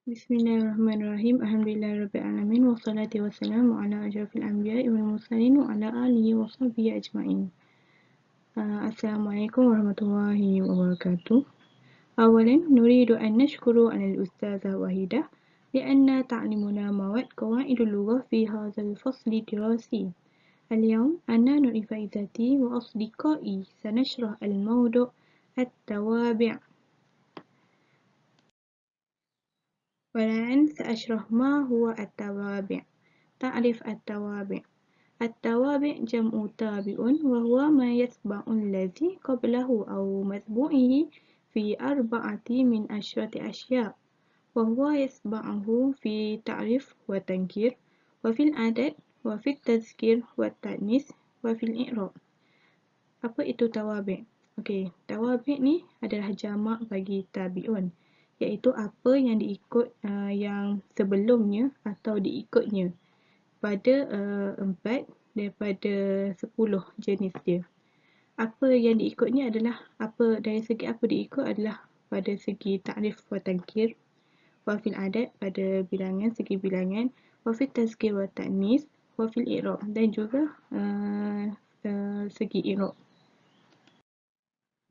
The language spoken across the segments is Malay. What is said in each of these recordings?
Bismillahirrahmanirrahim. Alhamdulillahirabbil alamin wassalatu wassalamu ala asyrafil anbiya'i wal mursalin wa ala alihi wa sahbihi ajma'in. Assalamualaikum warahmatullahi wabarakatuh. Awalan nuridu an nashkuru ala al-ustazah Wahidah lianna ta'limuna mawad qawaidul lughah fi hadzal fasli dirasi. اليوم أنا ورفاقاتي وأصدقائي سنشرح الموضوع التوابع. والآن سأشرح ما هو التوابع. تعرف التوابع. التوابع جمع تابع وهو ما يتبع الذي قبله أو متبوعه في 4 من 10 أشياء، وهو يتبعه في تعريف وتنكير وفي العدد وفي التذكير والتأنيث وفي الإعراب. Apa itu tawabi'? Okey, tawabi' ni adalah jamak bagi tabi'un, iaitu apa yang diikut yang sebelumnya atau diikutnya pada 4 daripada 10 jenis dia. Apa yang diikutnya adalah apa, dari segi apa diikut adalah pada segi ta'rif wa tankir, wa fil adad pada bilangan, segi bilangan, wa fil tazkir wa ta'nis, wa fil i'rab dan juga segi i'rab.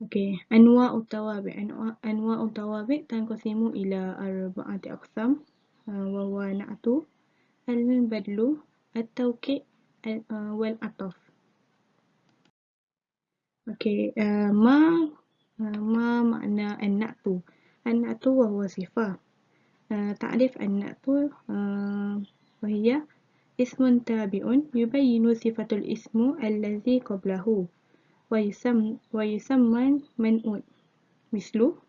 Okey, anwa'ut tawabi'. Anwa'ut tawabi' tanqasimu ila 4 aqsam wa huwa na'tu, al-badlu, at-tawki' wal ataf. Okey, ma makna an-na'tu. An-na'tu wa huwa sifah. Ta'rif an-na'tu wa hiya ismun tabi'un yubayyinu sifatul ismu allazi qablahu wa yusamma man'ut. Mislu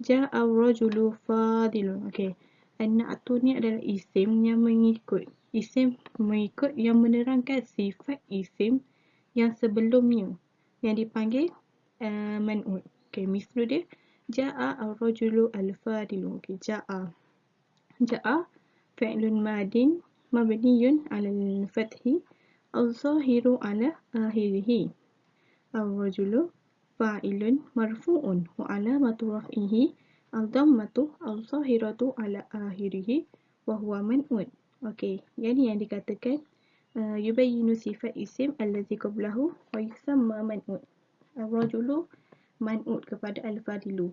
ja'a ar-rajulu fadilun. Okey, an-na'tu ni adalah isim yang mengikut. Isim mengikut yang menerangkan sifat isim yang sebelumnya yang dipanggil man'ut. Okey, mislu dia ja'a ar-rajulu al-fadilu. Okey, ja'a fi'lun madin mabniyun 'ala al-fathi al-zahiru 'ala akhirih. Ar-rajulu fa'ilun marfu'un wa 'alamatu raf'ihi al-dhammatu al-zahiratu 'ala akhirih wa huwa man'ut. Okey, jadi yang dikatakan yubayyinu sifat isim allazi qablahu wa yusamma man'ut. Ar-rajulu man'ut kepada al-fadilu.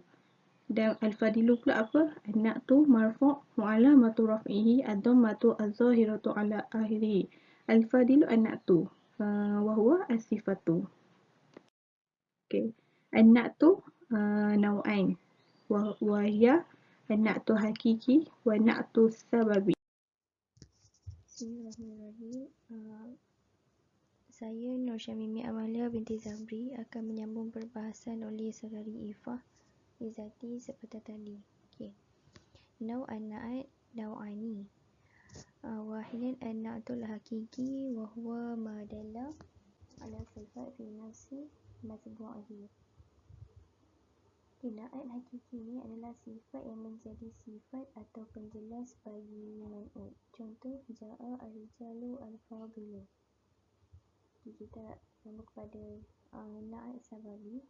Dan al-fadilu pula apa? An-na'tu marfu' wa 'alamatu raf'ihi ad-dhammatu az-zahiratu 'ala akhirih. Al-fadilu an-na'tu wa huwa as-sifatu. Okey. An-na'tu naw'ain wa hiya an-na'tu hakiki wa an-na'tu sababi. Bismillahirrahmanirrahim. Saya Nur Syamimi Amalia binti Zabri akan menyambung perbahasan oleh saudari Ifah Izzati seperti tadi. Okey. Naw'an na'at naw'ani. Wahidan an-na'tul hakiki wa huwa ma dalla ala sifat fi nafsi matbu'ihi. Na'at hakiki ni adalah sifat yang menjadi sifat atau penjelas bagi man'ut. Contoh, ja'a ar-rijalu al-fadilu. Kita sambung kepada na'at sababi.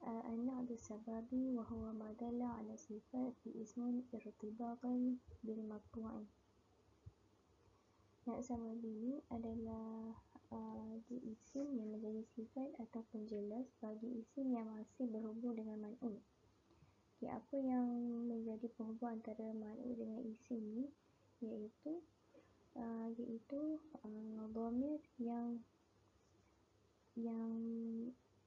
An-na'tu sababi wa huwa ma dalla ala sifat fi ismin irtibatan bil matbu'i. Na'at sababi ni adalah dia isim yang menjadi sifat atau penjelas bagi isim yang masih berhubung dengan man'ut. Okay, apa yang menjadi penghubung antara man'ut dengan isim ni iaitu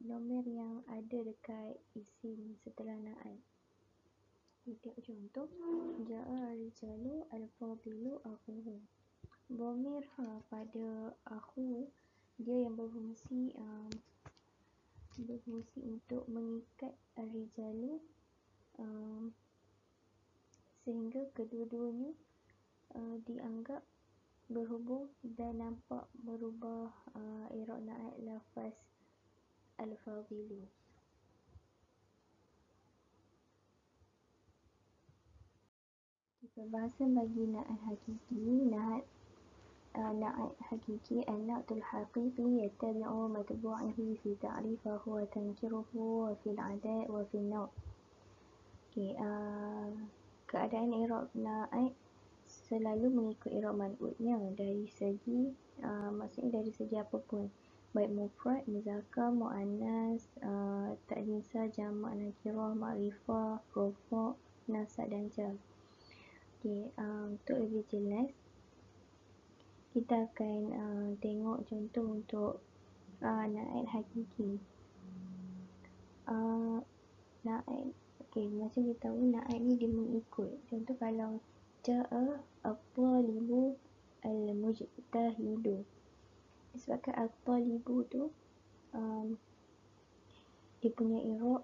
dhamir yang ada dekat isim setelah na'at. Kita contoh, ja'a ar-rijalu al-fadilu akhuhu. Dhamir pada akhu dia yang berfungsi untuk mengikat ar-rijalu sehingga kedua-duanya dianggap berhubung dan nampak merubah i'rab na'at lafaz al-fadilu. Perbahasan bagi na'at hakiki. Na'at hakiki an-na'tul haqiqi yattabi'u matbu'ihi fi ta'rifahu wa tankiruhu wa fil 'ada' wa fil naw'. Okey, keadaan i'rab na'at selalu mengikut i'rab man'utnya dari segi maksudnya dari segi apa pun, baik mufrad, muzakkar, muannas, ta'nitsah, jamak, nakirah, ma'rifah, rafa', nasab dan jar. Okey, untuk lebih jelas kita akan tengok contoh untuk na'at hakiki. Na'at, okey, macam kita tahu na'at ni dia mengikut. Contoh kalau ja'a at-talibu al-mujtahidu, disebabkan at-talibu tu dia punya i'rab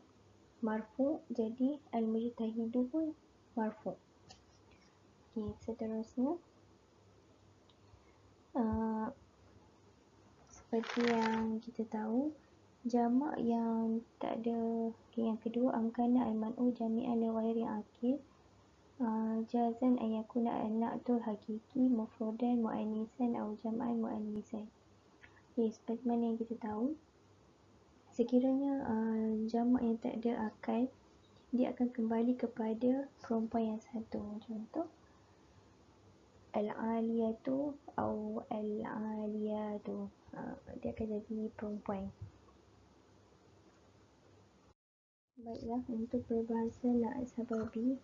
marfu', jadi al-mujtahidu pun marfu'. Okey, seterusnya seperti yang kita tahu, jamak yang tak ada, yang kedua amkana al-man'u jami'an li ghairi akil, jazan an yakuna an-na'tu hakiki mufradan mu'annisan atau jam'an mu'annisan. Okay, seperti mana yang kita tahu, sekiranya jamak yang tak ada akal, dia akan kembali kepada perempuan yang satu. Contoh al-aliyatu atau al-aliyatu, dia akan jadi perempuan. Baiklah, untuk peribahasa na'at sababi,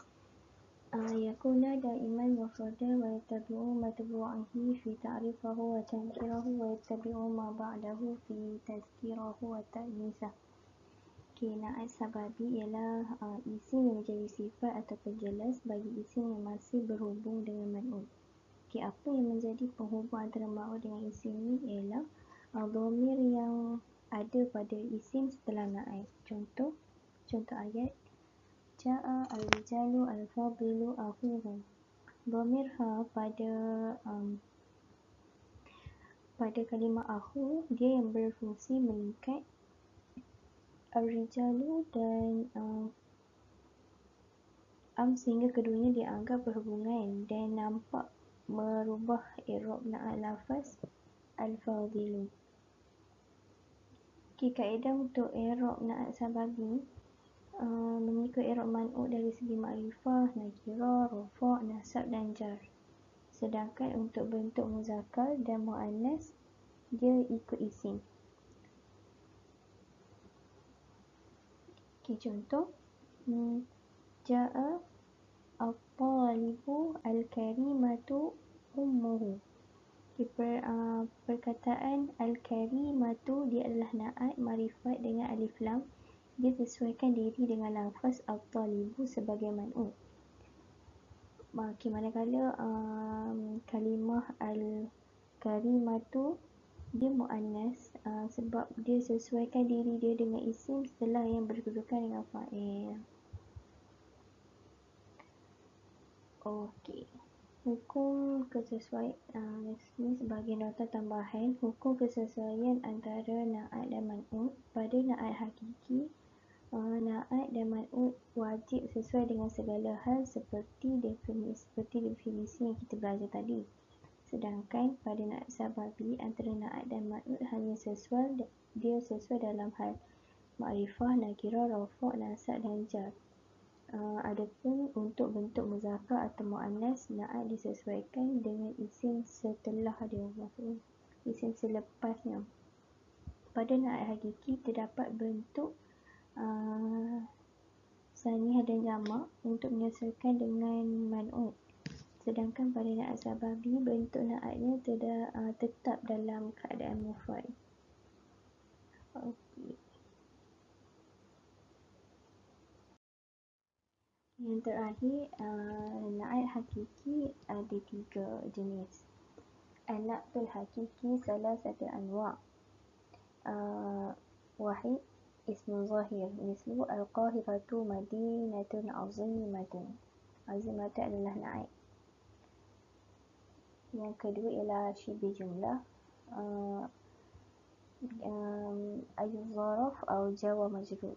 yakuna daiman mufradan wa yattabi'u matbu'ahi fi ta'rifahu wa tankirahu wa yattabi'u ma ba'dahu fi tazkirahu wa ta'nisah. Okay, na'at sababi ialah isim yang menjadi sifat atau penjelas bagi isim yang masih berhubung dengan man'ut. Okay, apa yang menjadi penghubung antara man'ut dengan isim ni ialah dhamir yang ada pada isim setelah na'at. Contoh ayat ja'a al-rijalu al-fadilu akhuhum. Dhamir pada kalimah akhu, dia yang berfungsi mengikat al-rijalu dan sehingga keduanya dianggap berhubungan dan nampak merubah i'rab na'at lafaz al-fadilu. Okay, kaedah untuk i'rab na'at sababi mengikut i'rab man'ut dari segi ma'rifah, nakirah, rafa', nasab dan jar. Sedangkan untuk bentuk muzakkar dan muannas, dia ikut isim. Okay, contoh ja'a at-talibu al-karimatu ummuhu. Okay, perkataan al-karimatu dia adalah na'at marifat dengan alif lam. Dia sesuaikan diri dengan lafaz at-talibu sebagai man'ut. Okay, manakala kalimah al-karimatu dia muannas, sebab dia sesuaikan diri dia dengan isim setelah yang berkedudukan dengan fa'il. Okey, hukum kesesuaian ini sebagai nota tambahan. Hukum kesesuaian antara na'at dan man'ut. Pada na'at hakiki, na'at dan man'ut wajib sesuai dengan segala hal seperti definisi yang kita belajar tadi. Sedangkan pada na'at sababi, antara na'at dan man'ut hanya sesuai dalam hal ma'rifah, nakirah, rafa', nasab dan jar. Adapun untuk bentuk muzakkar atau muannas, na'at disesuaikan dengan isim setelah dia, maksudnya isim selepasnya. Pada na'at hakiki terdapat bentuk saniyah dan jamak untuk menyesuaikan dengan man'ut. Sedangkan pada na'at sababi, bentuk na'atnya tetap dalam keadaan mufrad. Okey. Yang terakhir, na'at hakiki ada 3 jenis. An-na'tul hakiki salah satu anwa'. Wahid, ismu zahir, mislu al-qahiratu madinatun azimatun. Azimatun adalah na'at. Yang kedua ialah syibih jumlah, ayul zaraf atau jawa majrur.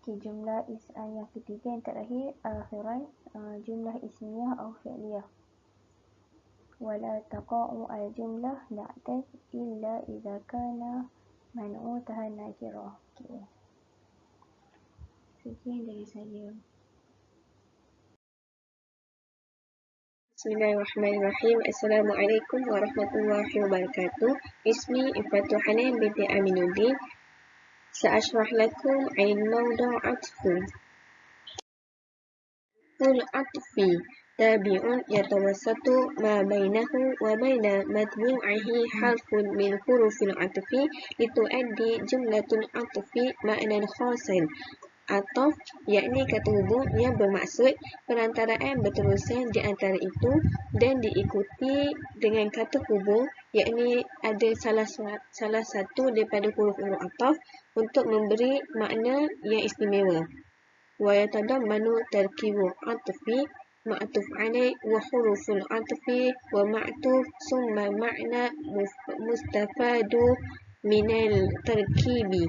Jumlah yang ketiga, yang terakhir, akhiran, jumlah ismiyah atau fi'liyah. Wala taqa'u al-jumlah na'tan illa idza kana man'utaha nakirah. Sekian dari saya. Bismillahirrahmanirrahim. Assalamualaikum warahmatullahi wabarakatuh. Ismi Ifatul Hanan binti Aminuddin. Sa'ashrah lakum 'an mawdu' atfu. Ful atfi tabi'un yatawassatu ma bainahu wa baina matbu'ihi harfun min hurufil atfi litu'addi jumlatul atfi ma'nan khasan. Ataf, yakni kata hubung yang bermaksud perantaraan berterusan di antara itu dan diikuti dengan kata hubung, yakni ada salah satu daripada huruf-huruf ataf untuk memberi makna yang istimewa. Wa yatadammanu tarkibu atfi ma'tuf alaih wa huruful atfi wa ma'tuf summa ma'na mustafadu minal tarkibi.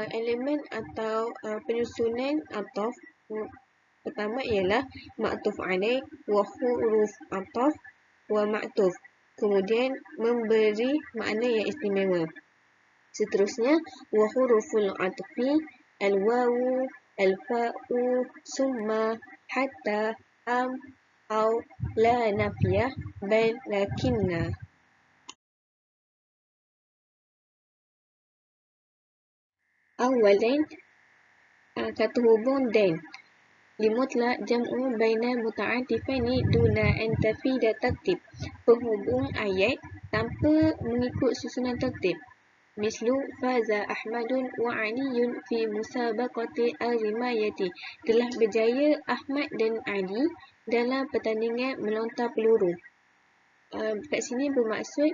Elemen atau penyusunan ataf pertama ialah ma'tuf alaih wa huruf ataf wa ma'tuf, kemudian memberi makna yang istimewa. Seterusnya wa huruful atfi al-wawu al-fa'u summa hatta am au la nafiyah bal lakinna. Awalan, kata hubung dan limutlaq jam'u baina muta'atifaini duna an tafida tertib. Penghubung ayat tanpa mengikut susunan tertib. Mislu faza Ahmadun wa Aliyun fi musabaqati al-rimayati. Telah berjaya Ahmad dan Ali dalam pertandingan melontar peluru. Kat sini bermaksud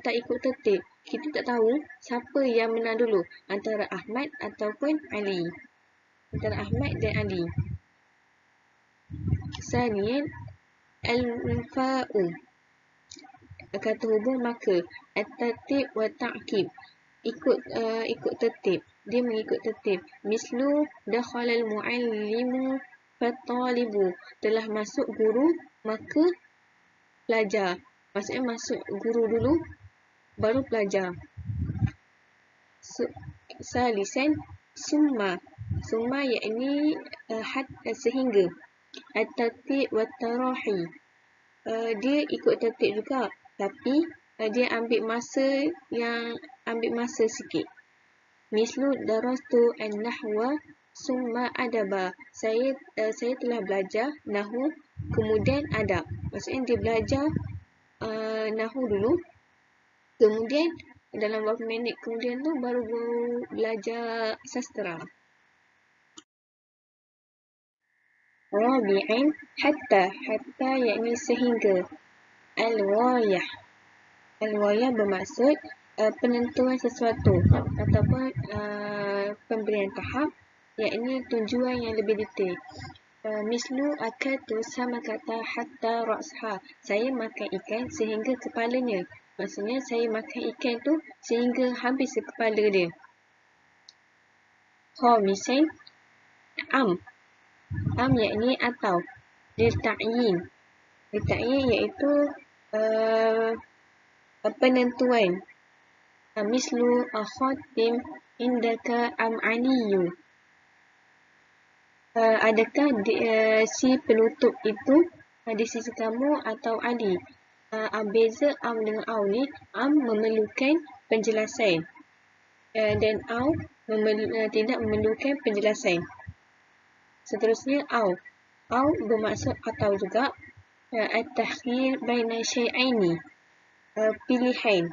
tak ikut tertib. Kita tak tahu siapa yang menang dulu, antara Ahmad ataupun Ali. Antara Ahmad dan Ali. Sanian al-fa'u, kata hubung maka. At-tartib wa ta'qib, ikut tertib. Dia mengikut tertib. Mislu dakhalal muallimu fatalibu, telah masuk guru maka pelajar. Maksudnya masuk guru dulu baru pelajar. Salisan summa, summa yakni sehingga. At-tartib wa tarahi, dia ikut tertib juga tapi dia ambil masa sikit. Mislu darastu an-nahwa summa adaba, saya telah belajar nahwu kemudian adab. Maksudnya dia belajar nahwu dulu, kemudian dalam beberapa minit kemudian tu baru belajar sastra. Rabi'an hatta yakni sehingga. Al-wayah bermaksud penentuan sesuatu ataupun pemberian tahap, yakni tujuan yang lebih detail. Mislu akatu sama kata hatta ra'sha, saya makan ikan sehingga kepalanya. Maksudnya saya makan ikan tu sehingga habis kepala dia. Khamisan am yakni atau lita'yin iaitu penentuan. Mislu khatim indaka am aliyu, adakah si penutup itu di sisi kamu atau Ali. Beza am dengan au ni, am memerlukan penjelasan dan au tidak memerlukan penjelasan. Seterusnya au bermaksud atau juga. At-takhyir baina syai'aini, pilihan.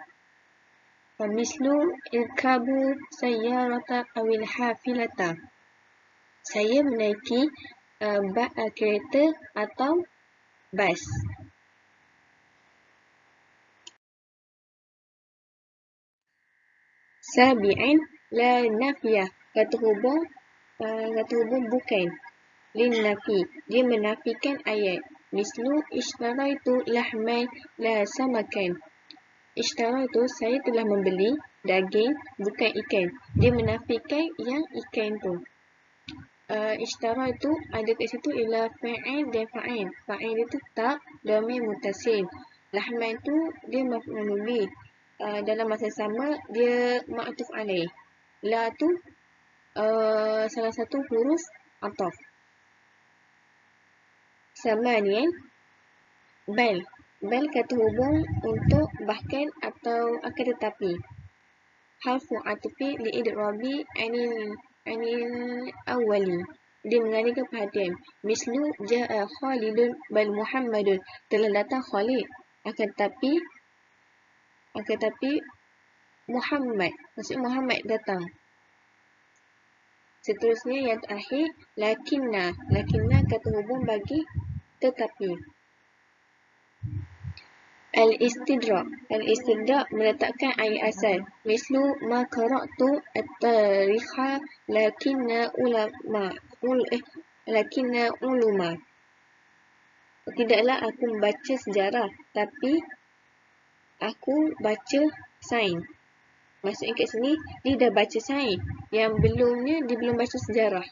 Mislu irkabu sayyarata awil hafilata, saya menaiki kereta atau bas. Sabi'an la nafiyah, kata hubung bukan. Lin nafi, dia menafikan ayat. Mislu ishtaraitu lahman la samakan. Ishtaraitu, saya telah membeli daging bukan ikan. Dia menafikan yang ikan tu. Ishtaraitu ada kat situ ialah fa'il dan fa'il. Fa'il dia tu tak dhamir muttasil. Lahman tu dia maf'ul bih. Dalam masa sama dia ma'tuf alaih. La tu salah satu huruf ataf. Samanian Bal. Bal kata hubung untuk bahkan atau akan tetapi. Harfu atfi li'idrabi anil awwali. Dia mengalihkan perhatian. Mislu ja'a Khalidun bal Muhammadun. Telah datang Khalid. Akan tetapi Muhammad. Maksudnya Muhammad datang. Seterusnya yang terakhir lakinna. Lakinna kata hubung bagi tetapi. Al-istidrak meletakkan air asal. Mislu ma qara'tu at-tarikha lakinna ulama. Tidaklah aku membaca sejarah, tapi aku baca sains. Maksudnya kat sini dia dah baca sains. Yang belumnya dia belum baca sejarah.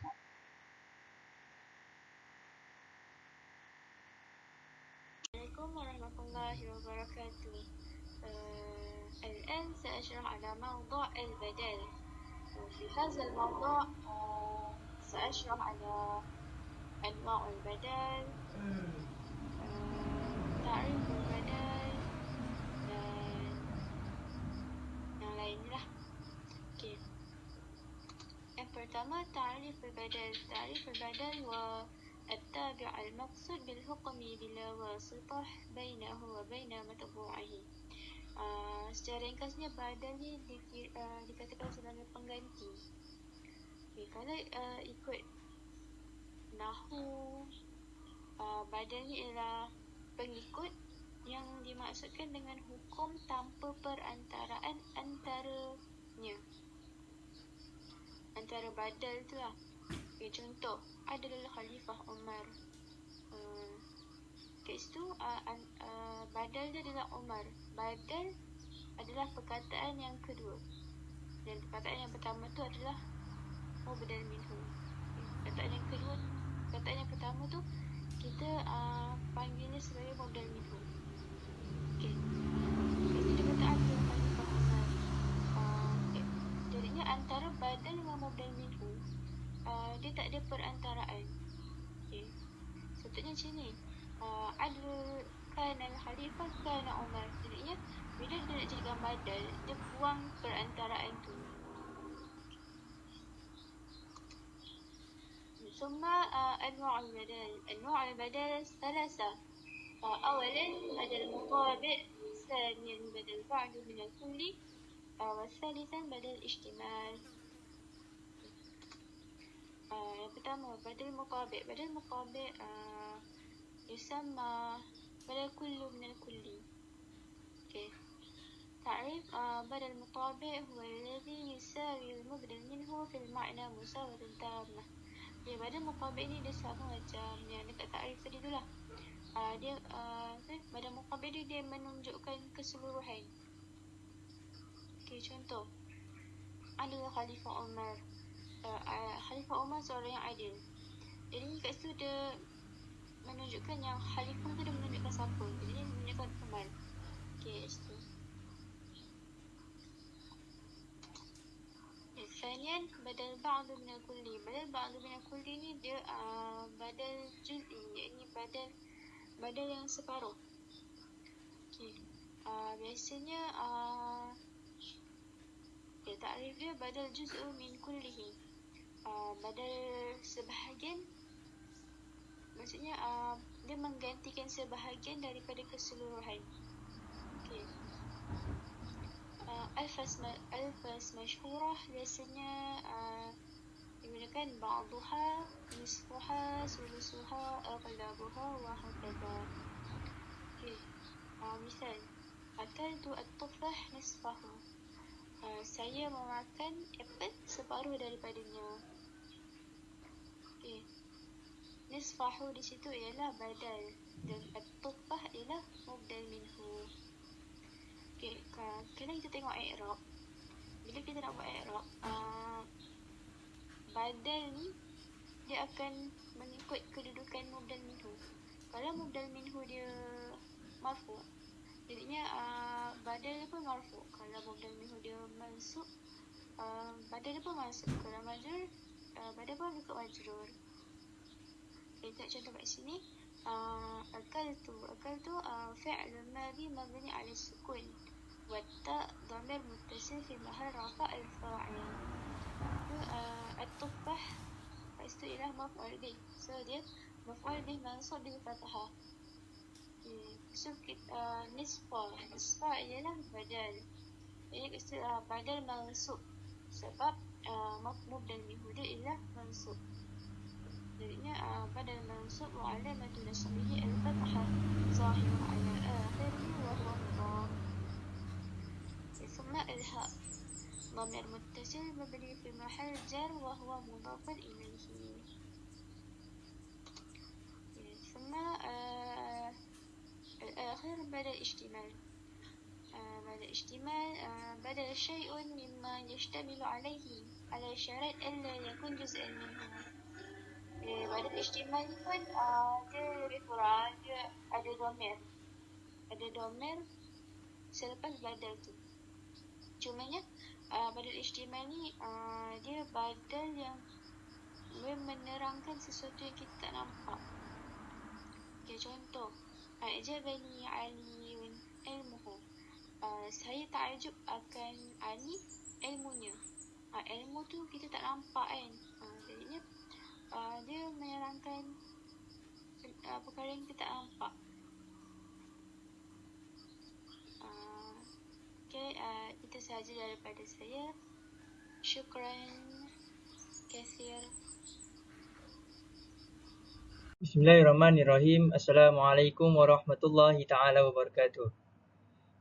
Assalamualaikum warahmatullahi wabarakatuh. الآن سأشرح على موضوع البدل. وفي هذا الموضوع سأشرح على أنواع البدل، تعريف البدل dan yang lainnya. Okay. Yang pertama تعريف البدل. تعريف البدل والتابع المقصود بالحكم بلا واسطة بينه وبين متبوعه. Secara ringkasnya badal ni dikatakan sebagai pengganti. Okay, kalau ikut Nahu, badal ni ialah pengikut yang dimaksudkan dengan hukum tanpa perantaraan antaranya. Antara badal tu lah. Okay, contoh adalah Khalifah Umar. Kat situ badal dia adalah Umar. Badal adalah perkataan yang kedua. Dan perkataan yang pertama tu adalah mubdal minhu. Perkataan yang kedua, perkataan yang pertama tu kita panggilnya sebagai mubdal minhu. Okey. Jadi dia kata ada Khalifah Umar. Jadinya antara badal dengan mubdal minhu dia tak ada perantaraan. Okey. Sepatutnya macam ni. Ada kana Khalifah kana Umar. Jadinya bila dia nak jadikan badal, dia buang perantaraan tu. ثم أنواع البدل. أنواع البدل ثلاثة. أولا بدل مطابق، ثانيا بدل بعض من الكل، والثالثا بدل اشتمال. yang pertama بدل مطابق. بدل مطابق يسمى بدل كل من الكل. okay. تعريف بدل مطابق هو الذي يساوي المبدل منه في المعنى مساواة تامة. Badal muqabil ni dia sama macam yang dekat ta'rif tadi tu lah. Badal muqabil dia menunjukkan keseluruhan. Okay, contoh ada Khalifah Umar. Khalifah Umar seorang yang adil. Jadi kat situ dia menunjukkan yang Khalifah tu dia menunjukkan siapa. Jadi dia menunjukkan Umar. Okay, situ. ثانيا بدل بعض من الكل. بدل بعض من الكل ni dia badal juz'i, iaitu badal yang separuh. Okay. Biasanya takrif dia badal juz'u min kullihi. Badal sebahagian, maksudnya dia menggantikan sebahagian daripada keseluruhan. Okay. Alfas masyhurah biasanya digunakan ba'duha, nisfuha, sulusuha, aghlabuha wa hakadha. Okay. Misal akaltu at-tufah nisfahu. Saya memakan apple separuh daripadanya. Okay. Nisfahu di situ ialah badal dan at-tufah ialah mubdal minhu. Okay, kalau kita tengok i'rab, bila kita nak buat i'rab, badal ni dia akan mengikut kedudukan mubdal minhu. Kalau mubdal minhu dia marfu', jadinya badal dia pun marfu'. Kalau mubdal minhu dia mansub, badal dia pun mansub. Kalau majrur, badal pun ikut majrur. Okay, kita contoh kat sini. أكلت فعل ماضي مبني على السكون، والتاء ضمير متصل في محل رفع الفاعل. التفاح istilah maf'ul bih. So dia maf'ul bih mansub dengan fathah. So nisfa ialah badal. Ini istilah badal mansub sebab mubdal minhu dia ialah mansub. Jadinya badal mansub wa alamatu nasbihi al-fathah zahirah ala akhirih wa huwa mudhaf. ثم الهاء ضمير متصل مبني في محل جر وهو مضاف إليه. ثم الآخر بدل اشتمال. بدل شيء مما يشتمل عليه على شرط ألا يكون جزءا منه. بدل اشتمال pun dia lebih kurang, dia ada domir selepas badal tu. Cumanya badal istimal ni dia badal yang menerangkan sesuatu yang kita tak nampak. Okay, contoh A'jabani Aliun ilmuhu. Saya takjub akan Ali ilmunya. Ilmu tu kita tak nampak kan. Jadinya dia menerangkan perkara yang kita tak nampak. Itu sahaja daripada saya. Syukran kathir. Bismillahirrahmanirrahim. Assalamualaikum warahmatullahi ta'ala wabarakatuh.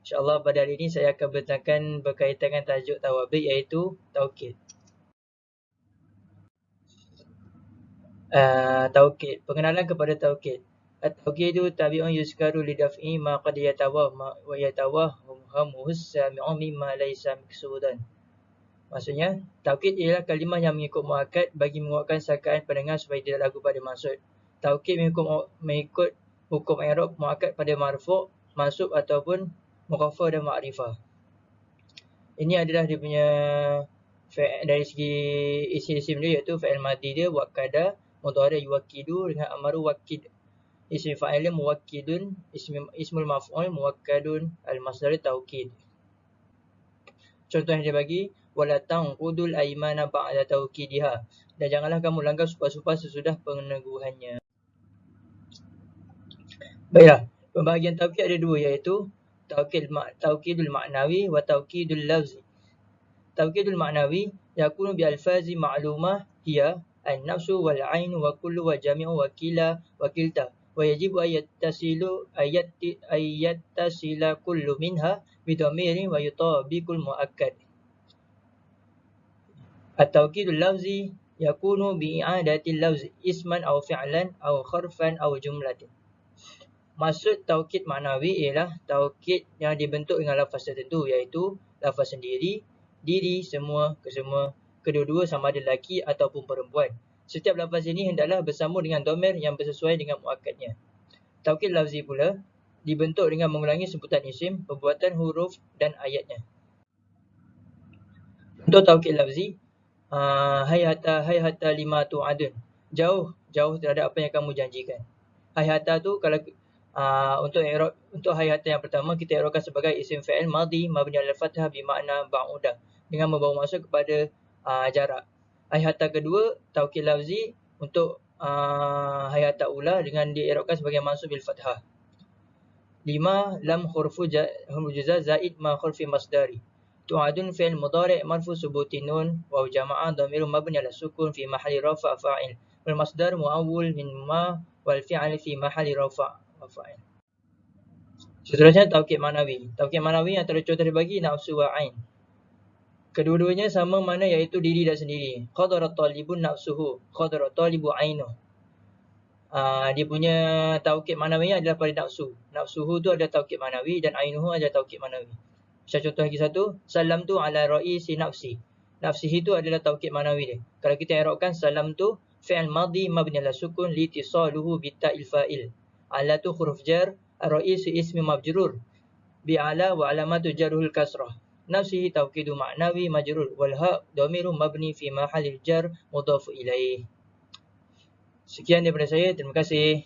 InsyaAllah pada hari ini saya akan bertentangkan berkaitan dengan tajuk tawabi, iaitu taukid. Taukid. Pengenalan kepada taukid. At-taukidu tabi'un yuzkaru lidaf'i ma qad yatawahhamuhus sami'u mimma laysa maqsudan. Maksudnya, taukid ialah kalimah yang mengikut muakkad bagi menguatkan sangkaan pendengar supaya tidak lagu pada maksud. Taukid mengikut hukum i'rab muakkad pada marfu', mansub ataupun mukhafaf dan ma'rifah. Ini adalah dia punya dari segi isim dia, iaitu fa'il madhi dia waqqada, mudhari' yuwakkidu dengan amaru wakkid. Ismi fa'il muwakkidun, ismul maf'ul muwakkadun, al-masdar taukid. Contoh yang dia bagi, wala tanqudul aymana ba'da taukidiha, dan janganlah kamu langgar sumpah-sumpah sesudah peneguhannya. Baiklah, pembahagian taukid ada dua, iaitu taukidul ma'nawi wa taukidul lafzi. Taukidul ma'nawi yakunu bi alfazi ma'lumah hiya an-nafsu wal 'ainu wa kullu wa jami'u wa kila wa kilta, wa yajibu ayattasila kullu minha bidhamirin wa yutabiqul muakkad. At-taukidul lafzi yakunu bi'adatil lafzi isman aw fi'lan aw kharfan aw jumlatin. Maksud taukid maknawi ialah taukid yang dibentuk dengan lafaz tertentu, iaitu lafaz sendiri, diri, semua, kesemua, kedua-dua sama ada lelaki ataupun perempuan. Setiap lafaz ini hendaklah bersambung dengan domir yang bersesuai dengan muakkadnya. Taukid lafzi pula dibentuk dengan mengulangi sebutan isim, perbuatan, huruf dan ayatnya. Untuk taukid lafzi, hayhata lima tu'adun, jauh terhadap apa yang kamu janjikan. Hayhata tu kalau untuk hayhata yang pertama kita i'rabkan sebagai isim fa'il madhi mabni 'alal fathah bi makna ba'udah, dengan membawa maksud kepada jarak. Hayhata kedua taukid lafzi untuk hayhata ula dengan di'rabkan sebagai mansub bil fathah. 5 lam hurfu jazaa zaid ma hurfi masdari. Tu'adun fi'il mudhari' marfu subuti nun wa jama'ah dhamirun mabni 'ala sukun fi mahalli rafa' fa'il. Wal masdar mu'awwal min ma wal fi'il fi mahalli rafa' fa'il. Seterusnya taukid manawi. Taukid manawi antara contoh dibagi nafsu wa ain. Kedua-duanya sama makna, iaitu diri dan sendiri. Khadara talibun nafsuhu, khadara talibu ainuh. Dia punya taukid manawi adalah pada nafsu. Nafsuhu tu ada taukid manawi dan ainuhu ada taukid manawi. Saya contoh lagi satu, salam tu ala ra'isi nafsi. Nafsihi tu adalah taukid manawi dia. Kalau kita i'rabkan salam tu fi'il madhi mabni 'ala sukun li ittisaluhu bi ta'il fa'il. Ala tu huruf jar, ar-ra'isu ismi majrur bi ala wa alamatu jarhul kasrah. Nafsihi taukidu ma'nawi majrur wal ha' dhamiru mabni fi mahallil jar mudhaf ilaih. Sekian daripada saya, terima kasih.